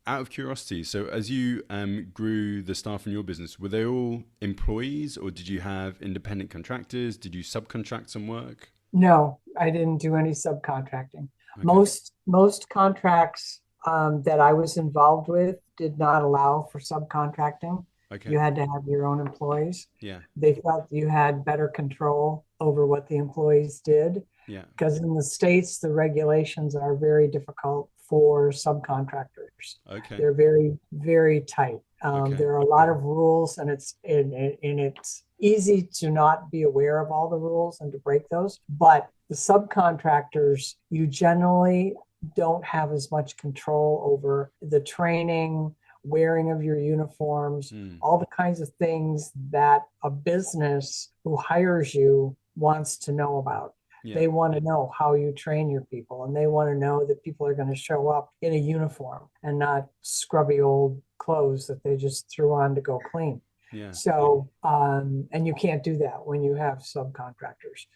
Out of curiosity, so as you grew the staff in your business, were they all employees or did you have independent contractors? Did you subcontract some work? No, I didn't do any subcontracting. Okay. Most contracts that I was involved with did not allow for subcontracting. You Okay. had to have your own employees. Yeah. They felt you had better control over what the employees did Yeah. because in the States, the regulations are very difficult for subcontractors. Okay. They're very, very tight. Okay. There are a lot of rules, and it's easy to not be aware of all the rules and to break those. But the subcontractors, you generally don't have as much control over the training, wearing of your uniforms, Mm. all the kinds of things that a business who hires you wants to know about. Yeah. They want to know how you train your people, and they want to know that people are going to show up in a uniform and not scrubby old clothes that they just threw on to go clean. Yeah. So, and you can't do that when you have subcontractors.